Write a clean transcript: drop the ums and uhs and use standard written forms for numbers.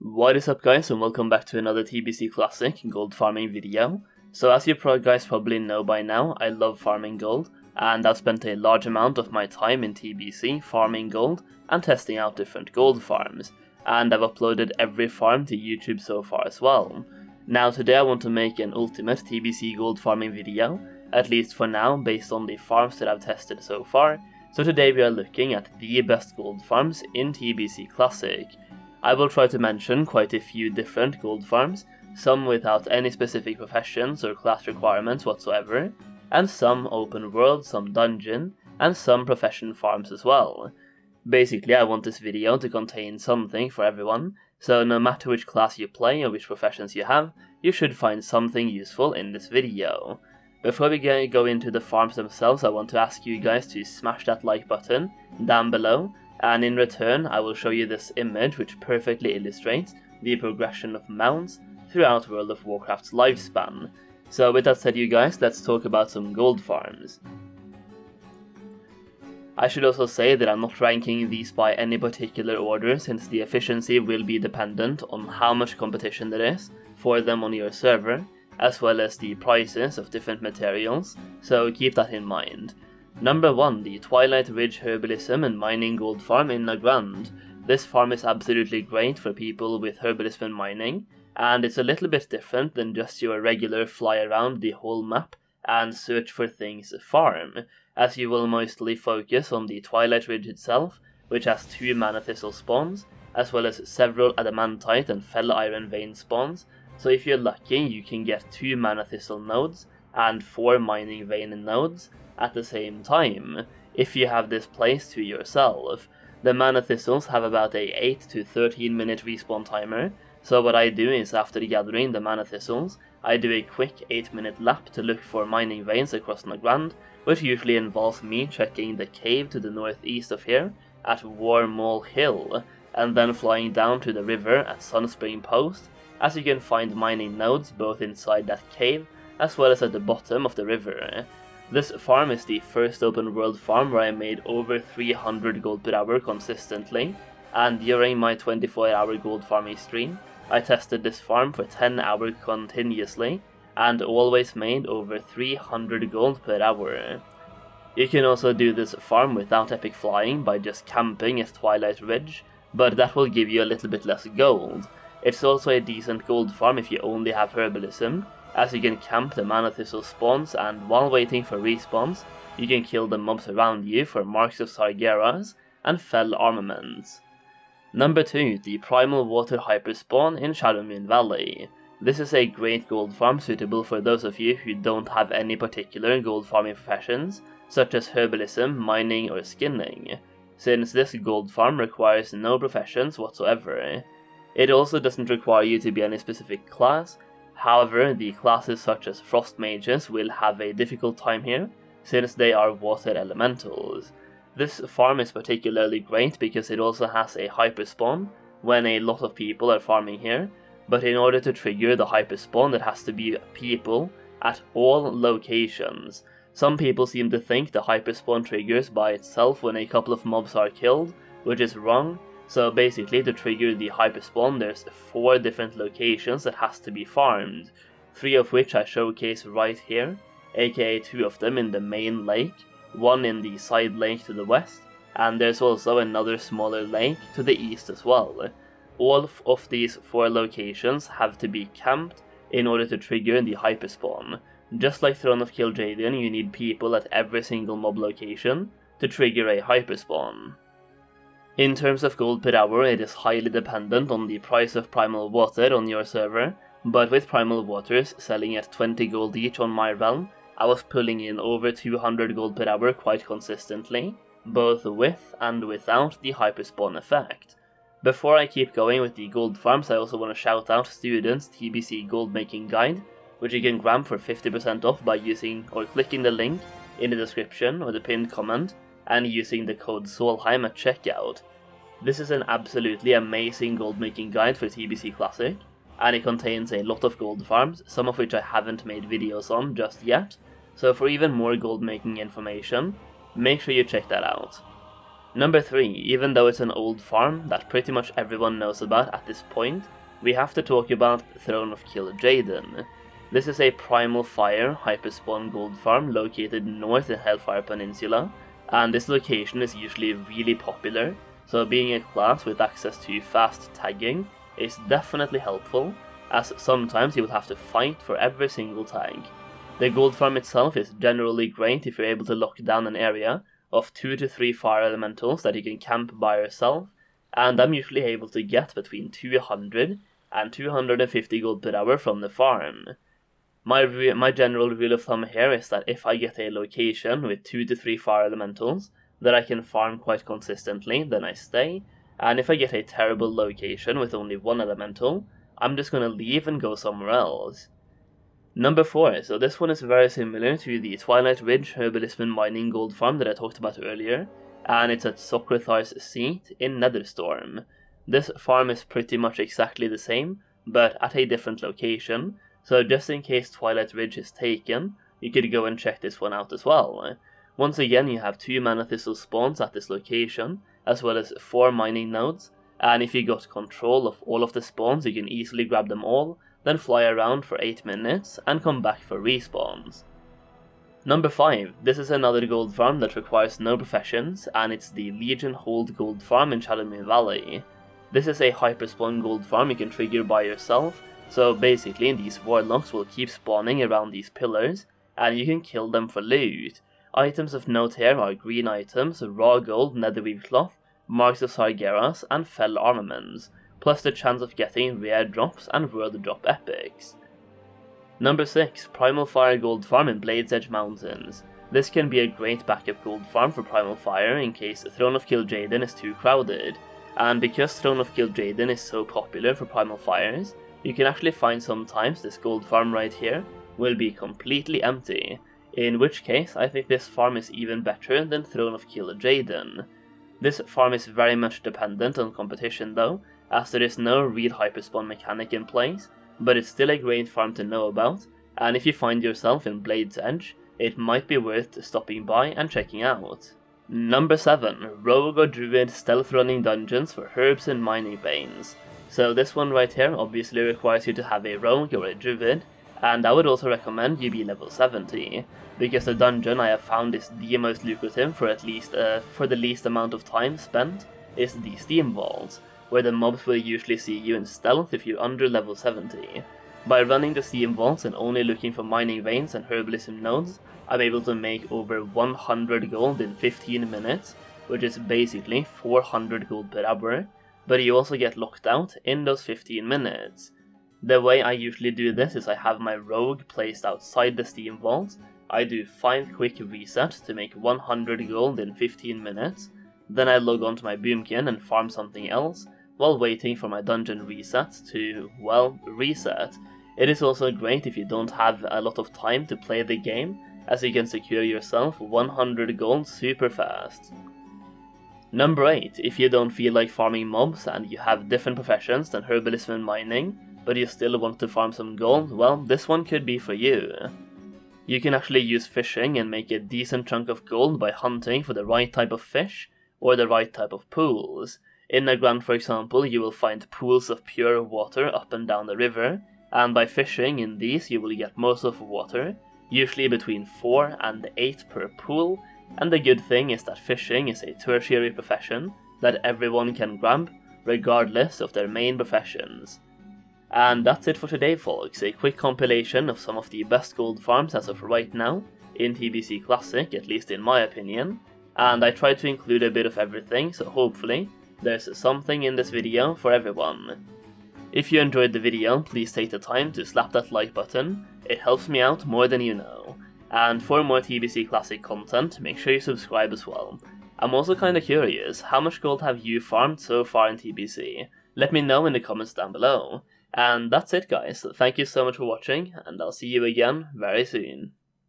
What is up guys, and welcome back to another TBC Classic gold farming video. So as you guys probably know by now, I love farming gold, and I've spent a large amount of my time in TBC farming gold and testing out different gold farms, and I've uploaded every farm to YouTube so far as well. Now today I want to make an ultimate TBC gold farming video, at least for now, based on the farms that I've tested so far. So today we are looking at the best gold farms in TBC Classic. I will try to mention quite a few different gold farms, some without any specific professions or class requirements whatsoever, and some open world, some dungeon, and some profession farms as well. Basically, I want this video to contain something for everyone, so no matter which class you play or which professions you have, you should find something useful in this video. Before we go into the farms themselves, I want to ask you guys to smash that like button down below, and in return I will show you this image which perfectly illustrates the progression of mounts throughout World of Warcraft's lifespan. So with that said you guys, let's talk about some gold farms. I should also say that I'm not ranking these by any particular order, since the efficiency will be dependent on how much competition there is for them on your server, as well as the prices of different materials, so keep that in mind. Number 1, the Twilight Ridge Herbalism and Mining Gold Farm in Nagrand. This farm is absolutely great for people with herbalism and mining, and it's a little bit different than just your regular fly around the whole map and search for things farm, as you will mostly focus on the Twilight Ridge itself, which has 2 mana Thistle spawns, as well as several adamantite and fell iron vein spawns, so if you're lucky you can get 2 mana Thistle nodes and 4 mining vein nodes at the same time, if you have this placed to yourself. The mana thistles have about a 8 to 13 minute respawn timer, so what I do is after gathering the mana thistles, I do a quick 8-minute lap to look for mining veins across Nagrand, which usually involves me checking the cave to the northeast of here at Warmall Hill, and then flying down to the river at Sunspring Post, as you can find mining nodes both inside that cave as well as at the bottom of the river. This farm is the first open world farm where I made over 300 gold per hour consistently, and during my 24-hour gold farming stream, I tested this farm for 10 hours continuously, and always made over 300 gold per hour. You can also do this farm without epic flying by just camping at Twilight Ridge, but that will give you a little bit less gold. It's also a decent gold farm if you only have Herbalism, as you can camp the mana thistle spawns, and while waiting for respawns, you can kill the mobs around you for marks of Sargeras and fell armaments. Number 2, the Primal Water Hyperspawn in Shadowmoon Valley. This is a great gold farm suitable for those of you who don't have any particular gold farming professions, such as herbalism, mining or skinning, since this gold farm requires no professions whatsoever. It also doesn't require you to be any specific class. However, the classes such as frost mages will have a difficult time here, since they are water elementals. This farm is particularly great because it also has a hyperspawn when a lot of people are farming here, but in order to trigger the hyperspawn there has to be people at all locations. Some people seem to think the hyperspawn triggers by itself when a couple of mobs are killed, which is wrong. So basically, to trigger the hyperspawn, there's 4 different locations that has to be farmed, 3 of which I showcase right here, aka 2 of them in the main lake, 1 in the side lake to the west, and there's also another smaller lake to the east as well. All of these 4 locations have to be camped in order to trigger the hyperspawn. Just like Throne of Kil'Jaeden, you need people at every single mob location to trigger a hyperspawn. In terms of gold per hour, it is highly dependent on the price of Primal Water on your server, but with Primal Waters selling at 20 gold each on my realm, I was pulling in over 200 gold per hour quite consistently, both with and without the hyperspawn effect. Before I keep going with the gold farms, I also want to shout out Students' TBC Goldmaking Guide, which you can grab for 50% off by using or clicking the link in the description or the pinned comment, and using the code Solheim at checkout. This is an absolutely amazing gold making guide for TBC Classic, and it contains a lot of gold farms, some of which I haven't made videos on just yet, so for even more gold making information, make sure you check that out. Number 3, even though it's an old farm that pretty much everyone knows about at this point, we have to talk about Throne of Kil'Jaeden. This is a Primal Fire Hyperspawn gold farm located north in Hellfire Peninsula, and this location is usually really popular, so being a class with access to fast tagging is definitely helpful, as sometimes you will have to fight for every single tag. The gold farm itself is generally great if you're able to lock down an area of 2 to 3 fire elementals that you can camp by yourself, and I'm usually able to get between 200 and 250 gold per hour from the farm. My general rule of thumb here is that if I get a location with 2 to 3 fire elementals that I can farm quite consistently, then I stay, and if I get a terrible location with only 1 elemental, I'm just gonna leave and go somewhere else. Number 4, so this one is very similar to the Twilight Ridge Herbalism mining gold farm that I talked about earlier, and it's at Socrethar's seat in Netherstorm. This farm is pretty much exactly the same, but at a different location, so just in case Twilight Ridge is taken, you could go and check this one out as well. Once again, you have 2 mana Thistle spawns at this location, as well as 4 mining nodes, and if you got control of all of the spawns, you can easily grab them all, then fly around for 8 minutes and come back for respawns. Number 5, this is another gold farm that requires no professions, and it's the Legion Hold gold farm in Shadowmoon Valley. This is a Hyperspawn gold farm you can trigger by yourself, so basically these warlocks will keep spawning around these pillars, and you can kill them for loot. Items of note here are green items, raw gold, netherweave cloth, marks of Sargeras, and fell armaments, plus the chance of getting rare drops and world drop epics. Number 6, Primal Fire Gold Farm in Blades Edge Mountains. This can be a great backup gold farm for Primal Fire in case Throne of Kil'Jaeden is too crowded, and because Throne of Kil'Jaeden is so popular for Primal Fires, you can actually find sometimes this gold farm right here will be completely empty, in which case I think this farm is even better than Throne of Kil'Jaeden. This farm is very much dependent on competition though, as there is no real Hyperspawn mechanic in place, but it's still a great farm to know about, and if you find yourself in Blade's Edge, it might be worth stopping by and checking out. Number 7, Rogue or Druid Stealth Running Dungeons for Herbs and Mining Veins. So this one right here obviously requires you to have a Rogue or a Druid, and I would also recommend you be level 70, because the dungeon I have found is the most lucrative for the least amount of time spent is the Steam Vaults, where the mobs will usually see you in stealth if you're under level 70. By running the Steam Vaults and only looking for mining veins and herbalism nodes, I'm able to make over 100 gold in 15 minutes, which is basically 400 gold per hour, but you also get locked out in those 15 minutes. The way I usually do this is I have my rogue placed outside the Steam Vaults, I do 5 quick resets to make 100 gold in 15 minutes, then I log on to my boomkin and farm something else, while waiting for my dungeon resets to, well, reset. It is also great if you don't have a lot of time to play the game, as you can secure yourself 100 gold super fast. Number 8, if you don't feel like farming mobs and you have different professions than herbalism and mining, but you still want to farm some gold, well, this one could be for you. You can actually use fishing and make a decent chunk of gold by hunting for the right type of fish, or the right type of pools. In Nagrand, for example, you will find pools of pure water up and down the river, and by fishing in these you will get most of water, usually between 4 and 8 per pool, and the good thing is that fishing is a tertiary profession that everyone can grab, regardless of their main professions. And that's it for today folks, a quick compilation of some of the best gold farms as of right now, in TBC Classic, at least in my opinion, and I tried to include a bit of everything, so hopefully there's something in this video for everyone. If you enjoyed the video, please take the time to slap that like button, it helps me out more than you know. And for more TBC Classic content, make sure you subscribe as well. I'm also kinda curious, how much gold have you farmed so far in TBC? Let me know in the comments down below. And that's it guys, thank you so much for watching, and I'll see you again very soon.